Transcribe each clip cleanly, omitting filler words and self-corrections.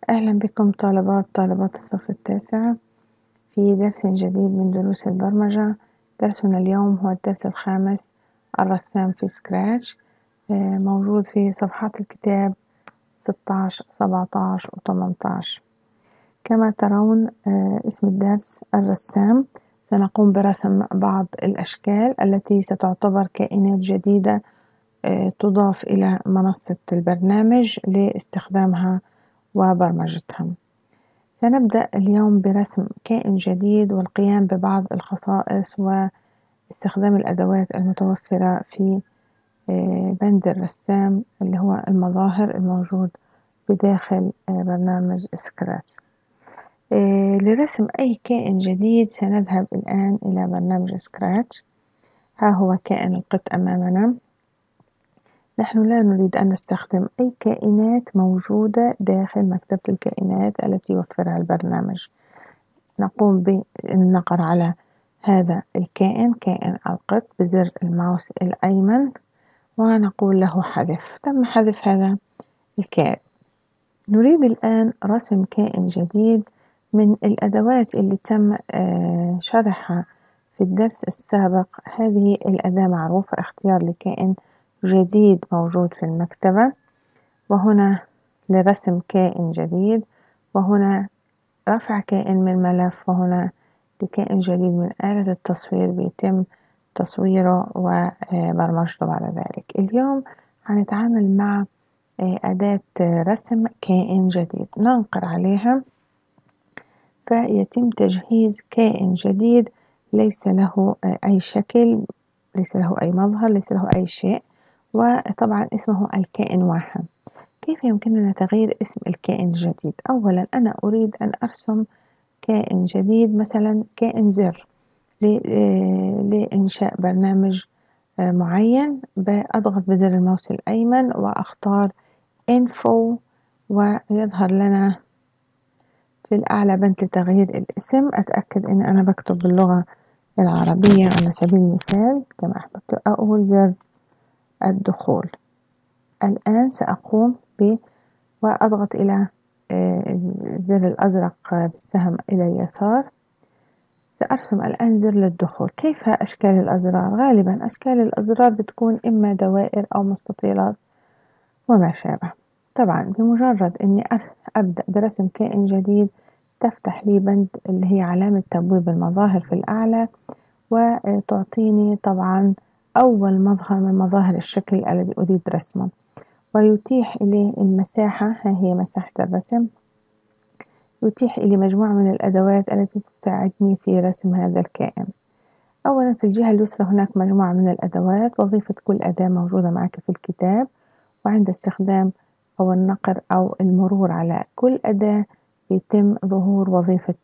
أهلا بكم طالبات الصف التاسع في درس جديد من دروس البرمجة. درسنا اليوم هو الدرس الخامس، الرسام في سكراتش. موجود في صفحات الكتاب 16 17 و 18. كما ترون اسم الدرس الرسام. سنقوم برسم بعض الأشكال التي ستعتبر كائنات جديدة تضاف إلى منصة البرنامج لاستخدامها وبرمجتها. سنبدأ اليوم برسم كائن جديد والقيام ببعض الخصائص واستخدام الأدوات المتوفرة في بند الرسام اللي هو المظاهر الموجود بداخل برنامج سكراتش. لرسم أي كائن جديد سنذهب الآن إلى برنامج سكراتش. ها هو كائن القط أمامنا. نحن لا نريد أن نستخدم أي كائنات موجودة داخل مكتبة الكائنات التي يوفرها البرنامج. نقوم بالنقر على هذا الكائن، كائن القط، بزر الماوس الأيمن ونقول له حذف. تم حذف هذا الكائن. نريد الآن رسم كائن جديد من الأدوات اللي تم شرحها في الدرس السابق. هذه الأداة معروفة، اختيار لكائن جديد موجود في المكتبة، وهنا لرسم كائن جديد، وهنا رفع كائن من ملف، وهنا لكائن جديد من آلة التصوير بيتم تصويره وبرمجته بعد ذلك. اليوم هنتعامل مع أداة رسم كائن جديد. ننقر عليها فيتم تجهيز كائن جديد ليس له أي شكل، ليس له أي مظهر، ليس له أي شيء، وطبعا اسمه الكائن واحد. كيف يمكننا تغيير اسم الكائن الجديد؟ أولا أنا أريد أن أرسم كائن جديد، مثلا كائن زر لإنشاء برنامج معين. أضغط بزر الماوس الأيمن وأختار info، ويظهر لنا في الأعلى بند لتغيير الاسم. أتأكد أن أنا بكتب باللغة العربية على سبيل المثال كما أحببت. أقول زر الدخول. الآن سأقوم وأضغط إلى الزر الأزرق بالسهم إلى اليسار. سأرسم الآن زر للدخول. كيف أشكال الأزرار؟ غالبا أشكال الأزرار بتكون إما دوائر أو مستطيلات وما شابه. طبعا بمجرد أني أبدأ برسم كائن جديد تفتح لي بند اللي هي علامة تبويب المظاهر في الأعلى، وتعطيني طبعا أول مظهر من مظاهر الشكل الذي أريد رسمه، ويتيح لي المساحة. ها هي مساحة الرسم. يتيح لي مجموعة من الأدوات التي تساعدني في رسم هذا الكائن. أولا في الجهة اليسرى هناك مجموعة من الأدوات، وظيفة كل أداة موجودة معك في الكتاب، وعند استخدام أو النقر أو المرور على كل أداة يتم ظهور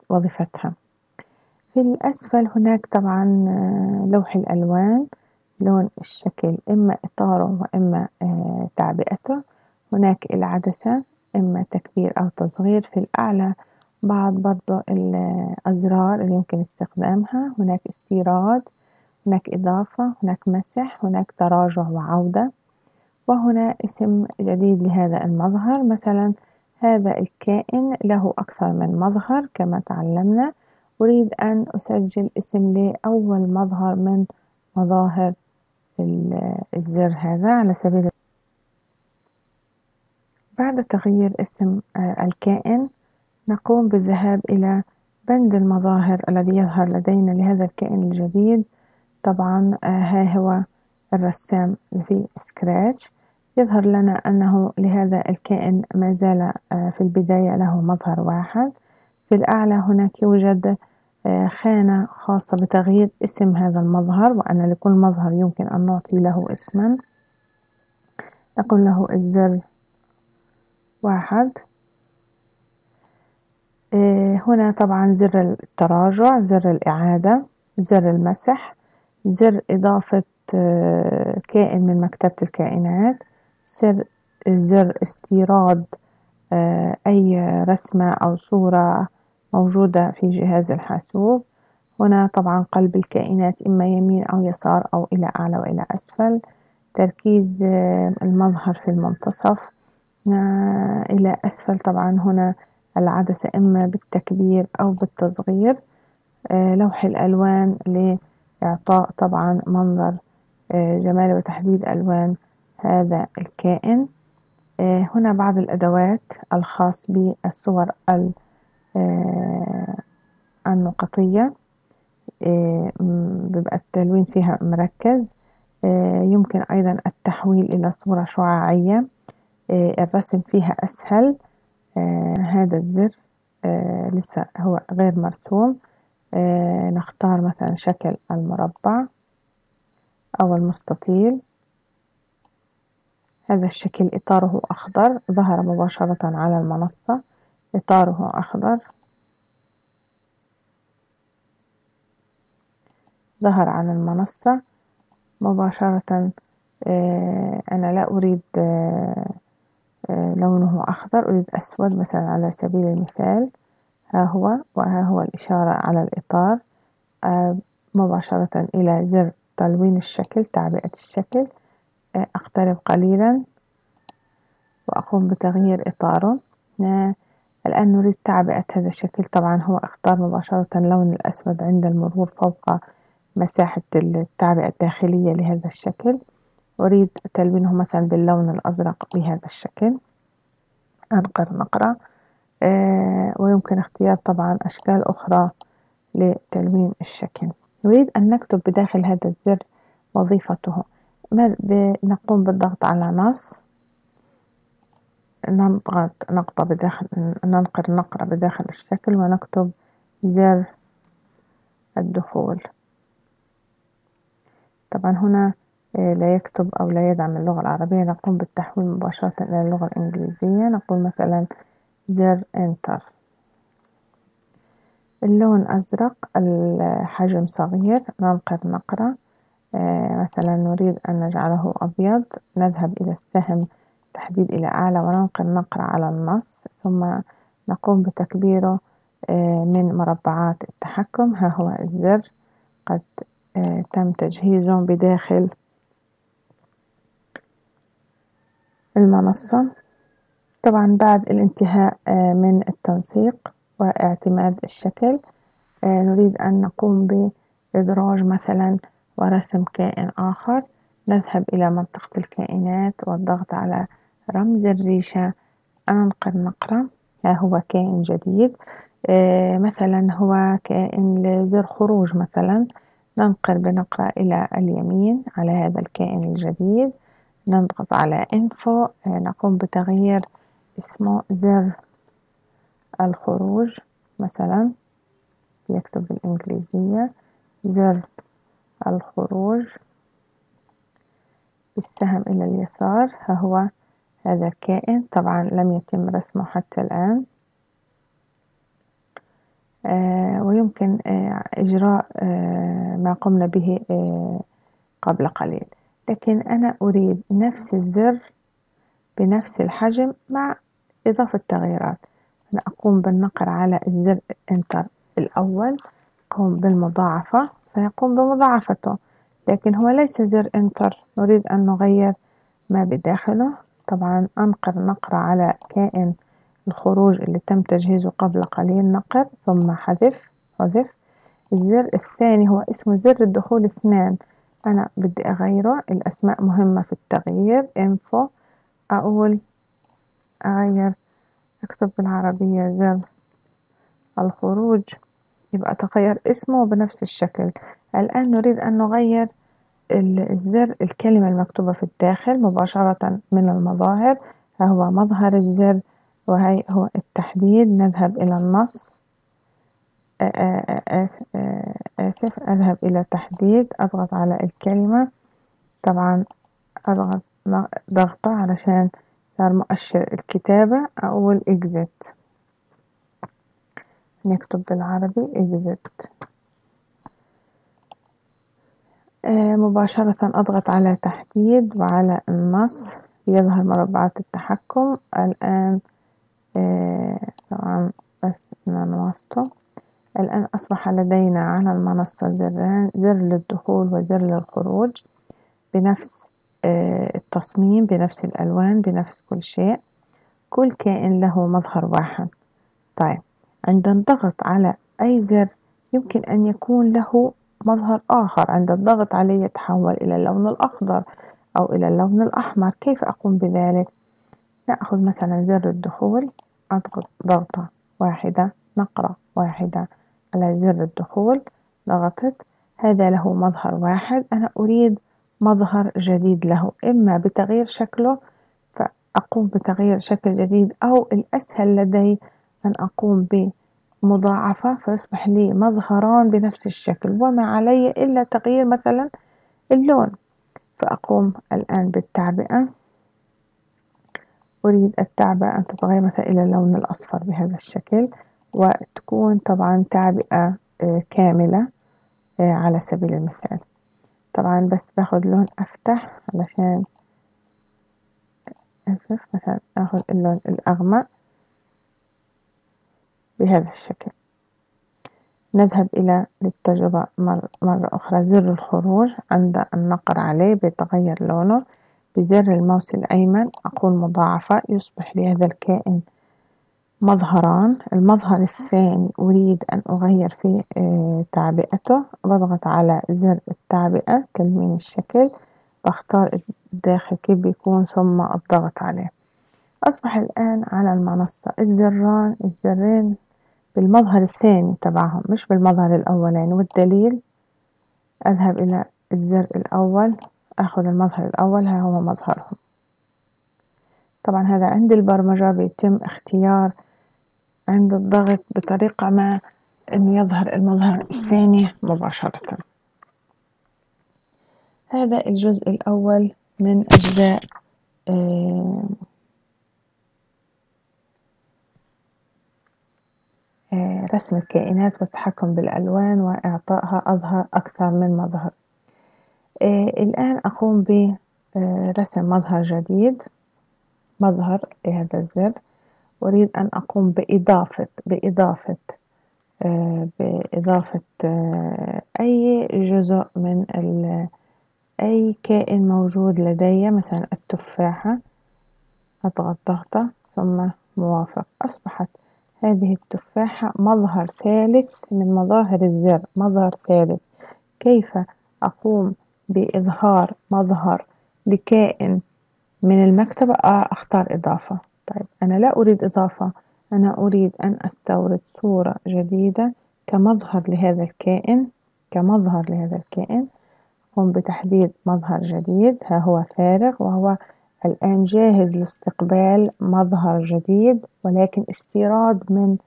وظيفتها. في الأسفل هناك طبعا لوح الألوان، لون الشكل إما إطاره وإما تعبئته. هناك العدسة إما تكبير أو تصغير. في الأعلى بعض برضو الأزرار اللي يمكن استخدامها. هناك استيراد، هناك إضافة، هناك مسح، هناك تراجع وعودة. وهنا اسم جديد لهذا المظهر، مثلا هذا الكائن له أكثر من مظهر كما تعلمنا. أريد أن أسجل اسم لأول مظهر من مظاهر الزر هذا على سبيل. بعد تغيير اسم الكائن نقوم بالذهاب إلى بند المظاهر الذي يظهر لدينا لهذا الكائن الجديد. طبعا ها هو الرسام في سكراتش. يظهر لنا أنه لهذا الكائن ما زال في البداية له مظهر واحد. في الأعلى هناك يوجد خانة خاصة بتغيير اسم هذا المظهر، وأن لكل مظهر يمكن أن نعطي له اسما. نقول له الزر واحد. هنا طبعا زر التراجع، زر الإعادة، زر المسح، زر إضافة كائن من مكتبة الكائنات، زر استيراد أي رسمة أو صورة موجودة في جهاز الحاسوب. هنا طبعا قلب الكائنات إما يمين أو يسار أو إلى أعلى وإلى أسفل. تركيز المظهر في المنتصف إلى أسفل. طبعا هنا العدسة إما بالتكبير أو بالتصغير. لوح الألوان لإعطاء طبعا منظر جمالي وتحديد ألوان هذا الكائن. هنا بعض الأدوات الخاص بالصور النقطية، بيبقى التلوين فيها مركز. يمكن أيضا التحويل إلى صورة شعاعية، الرسم فيها أسهل. هذا الزر لسه هو غير مرسوم. نختار مثلا شكل المربع أو المستطيل. هذا الشكل إطاره أخضر، ظهر مباشرة على المنصة، إطاره أخضر ظهر على المنصة مباشرة. أنا لا أريد لونه أخضر، أريد أسود مثلا على سبيل المثال. ها هو، وها هو الإشارة على الإطار. مباشرة إلى زر تلوين الشكل، تعبئة الشكل. أقترب قليلا وأقوم بتغيير إطاره. الآن نريد تعبئة هذا الشكل. طبعا هو اختار مباشرة اللون الأسود عند المرور فوق مساحة التعبئة الداخلية لهذا الشكل. أريد تلوينه مثلا باللون الأزرق بهذا الشكل. أنقر نقرة. ويمكن اختيار طبعا أشكال أخرى لتلوين الشكل. نريد أن نكتب بداخل هذا الزر وظيفته. نقوم بالضغط على نص، نضغط نقطة بداخل، ننقر نقرة بداخل الشكل ونكتب زر الدخول. طبعا هنا لا يكتب أو لا يدعم اللغة العربية، نقوم بالتحويل مباشرة إلى اللغة الإنجليزية. نقول مثلا زر انتر. اللون أزرق، الحجم صغير، ننقر نقرة. مثلا نريد أن نجعله أبيض، نذهب إلى السهم تحديد إلى أعلى وننقر نقرة على النص، ثم نقوم بتكبيره من مربعات التحكم. ها هو الزر قد تم تجهيزه بداخل المنصة. طبعا بعد الانتهاء من التنسيق واعتماد الشكل، نريد أن نقوم بإدراج مثلا ورسم كائن آخر. نذهب إلى منطقة الكائنات والضغط على رمز الريشة، أنقر نقرة. ها هو كائن جديد، مثلا هو كائن لزر خروج مثلا. ننقر بنقرة إلى اليمين على هذا الكائن الجديد، نضغط على info. نقوم بتغيير اسمه زر الخروج مثلا، يكتب بالإنجليزية زر الخروج. بالسهم إلى اليسار، ها هو هذا الكائن. طبعا لم يتم رسمه حتى الآن. ويمكن إجراء ما قمنا به قبل قليل، لكن أنا أريد نفس الزر بنفس الحجم مع إضافة تغييرات. أنا أقوم بالنقر على الزر انتر الأول، أقوم بالمضاعفة فيقوم بمضاعفته، لكن هو ليس زر انتر، نريد أن نغير ما بداخله. طبعا أنقر نقرة على كائن الخروج اللي تم تجهيزه قبل قليل، نقر ثم حذف. الزر الثاني هو اسمه زر الدخول 2، أنا بدي أغيره، الأسماء مهمة في التغيير. info، أقول أغير، أكتب بالعربية زر الخروج، يبقى تغير اسمه بنفس الشكل. الآن نريد أن نغير الزر، الكلمة المكتوبة في الداخل مباشرة من المظاهر. هو مظهر الزر وهي هو التحديد. نذهب إلى النص، آسف، أذهب إلى تحديد، أضغط على الكلمة. طبعا أضغط ضغطة علشان صار مؤشر الكتابة. أقول exit، نكتب بالعربي exit. مباشرة أضغط على تحديد وعلى النص، يظهر مربعات التحكم. الآن طبعا بس ننصته. الآن أصبح لدينا على المنصة زران، زر للدخول وزر للخروج، بنفس التصميم، بنفس الألوان، بنفس كل شيء. كل كائن له مظهر واحد، طيب عند الضغط على أي زر يمكن أن يكون له مظهر آخر، عند الضغط عليه يتحول إلى اللون الأخضر أو إلى اللون الأحمر. كيف أقوم بذلك؟ نأخذ مثلا زر الدخول، أضغط ضغطة واحدة، نقرة واحدة على زر الدخول، ضغطت، هذا له مظهر واحد. أنا أريد مظهر جديد له، إما بتغيير شكله فأقوم بتغيير شكل جديد، أو الأسهل لدي أن أقوم بمضاعفة فيصبح لي مظهران بنفس الشكل وما علي إلا تغيير مثلا اللون. فأقوم الآن بالتعبئة، أريد التعبئة أن تتغير مثلا إلى اللون الأصفر بهذا الشكل، وتكون طبعا تعبئة كاملة على سبيل المثال. طبعا بس باخد لون أفتح علشان أشوف، مثلا أخذ اللون الأغمق بهذا الشكل. نذهب إلى للتجربة مرة أخرى. زر الخروج عند النقر عليه بيتغير لونه، بزر الماوس الأيمن أقول مضاعفة يصبح لي هذا الكائن مظهران. المظهر الثاني أريد أن أغير في تعبئته، بضغط على زر التعبئة تلمين الشكل، بختار الداخل كيف بيكون ثم الضغط عليه. أصبح الآن على المنصة الزرين بالمظهر الثاني تبعهم مش بالمظهر الأولاني، والدليل أذهب إلى الزر الأول، أخذ المظهر الأول، ها هو مظهرهم. طبعا هذا عند البرمجة بيتم اختيار عند الضغط بطريقة ما أن يظهر المظهر الثاني مباشرة. هذا الجزء الأول من أجزاء رسم الكائنات والتحكم بالألوان وإعطائها أظهر أكثر من مظهر. الآن أقوم برسم مظهر جديد، مظهر لهذا الزر. أريد أن أقوم بإضافة أي جزء من أي كائن موجود لدي، مثلا التفاحة، أضغط ضغطة ثم موافق. أصبحت هذه التفاحة مظهر ثالث من مظاهر الزر، مظهر ثالث. كيف أقوم بإظهار مظهر لكائن من المكتبة؟ أختار إضافة. طيب أنا لا أريد إضافة، أنا أريد أن أستورد صورة جديدة كمظهر لهذا الكائن، أقوم بتحديد مظهر جديد، ها هو فارغ وهو الآن جاهز لاستقبال مظهر جديد، ولكن استيراد من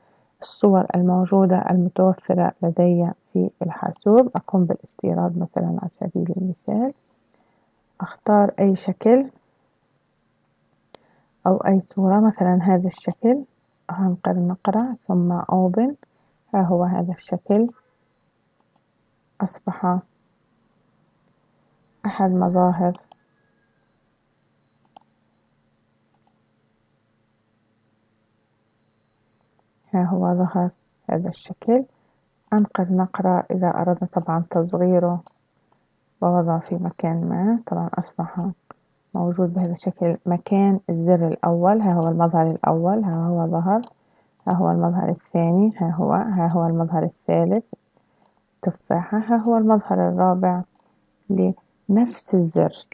الصور الموجودة المتوفرة لدي في الحاسوب. أقوم بالاستيراد مثلا على سبيل المثال، أختار أي شكل أو أي صورة، مثلا هذا الشكل، هنقر نقرة ثم open، ها هو هذا الشكل، أصبح أحد مظاهر ها هو ظهر هذا الشكل. أنقر نقرة إذا أردنا طبعا تصغيره ووضعه في مكان ما، طبعا أصبح موجود بهذا الشكل مكان الزر الأول، ها هو المظهر الأول، ها هو ظهر، ها هو المظهر الثاني، ها هو المظهر الثالث تفاحة، ها هو المظهر الرابع لنفس الزر.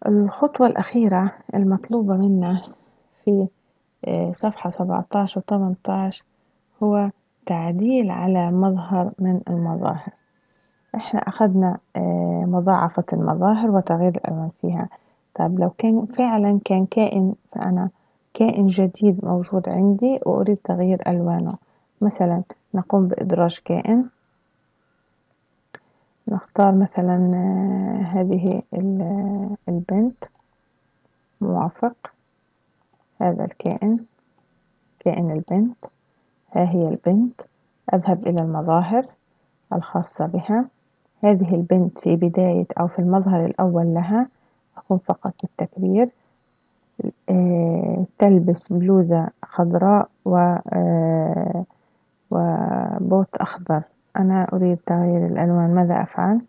الخطوة الأخيرة المطلوبة منا في صفحة 17 و 18 هو تعديل على مظهر من المظاهر. احنا أخذنا مضاعفة المظاهر وتغيير الألوان فيها. طيب لو كان فعلا كان كائن، فأنا كائن جديد موجود عندي وأريد تغيير ألوانه، مثلا نقوم بإدراج كائن، نختار مثلا هذه البنت، موافق. هذا الكائن، كائن البنت، ها هي البنت. أذهب إلى المظاهر الخاصة بها. هذه البنت في بداية أو في المظهر الأول لها أقوم فقط بالتكبير. تلبس بلوزة خضراء وبوت أخضر. أنا أريد تغيير الألوان، ماذا أفعل؟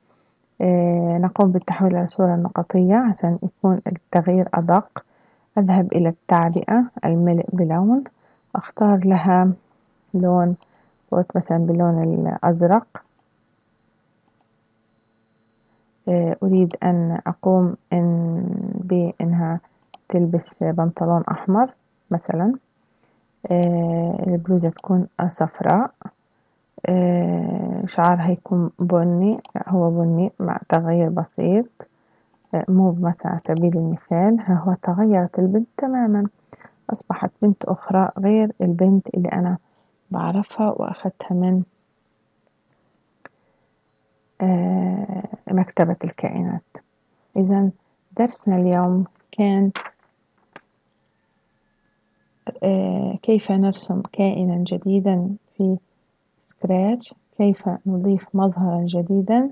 نقوم بالتحويل إلى صورة نقطية عشان يكون التغيير أدق. أذهب إلى التعبئة الملء بلون، أختار لها لون قلت مثلا باللون الأزرق. أريد أن أقوم بأنها تلبس بنطلون أحمر مثلا، البلوزة تكون صفراء، شعرها يكون بني، هو بني مع تغيير بسيط، مو مثلا على سبيل المثال ها هو تغيرت البنت تماما، أصبحت بنت أخرى غير البنت اللي أنا بعرفها وأخذتها من مكتبة الكائنات. إذا درسنا اليوم كان كيف نرسم كائنا جديدا في سكراتش، كيف نضيف مظهرا جديدا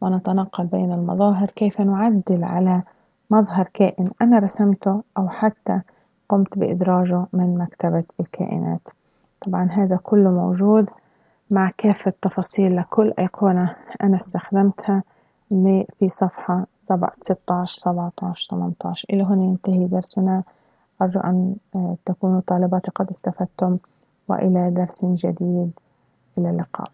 ونتنقل بين المظاهر، كيف نعدل على مظهر كائن أنا رسمته أو حتى قمت بإدراجه من مكتبة الكائنات. طبعا هذا كله موجود مع كافة تفاصيل لكل أيقونة أنا استخدمتها في صفحة 16 17 18. إلى هنا ينتهي درسنا، أرجو أن تكونوا طالباتي قد استفدتم، وإلى درس جديد، إلى اللقاء.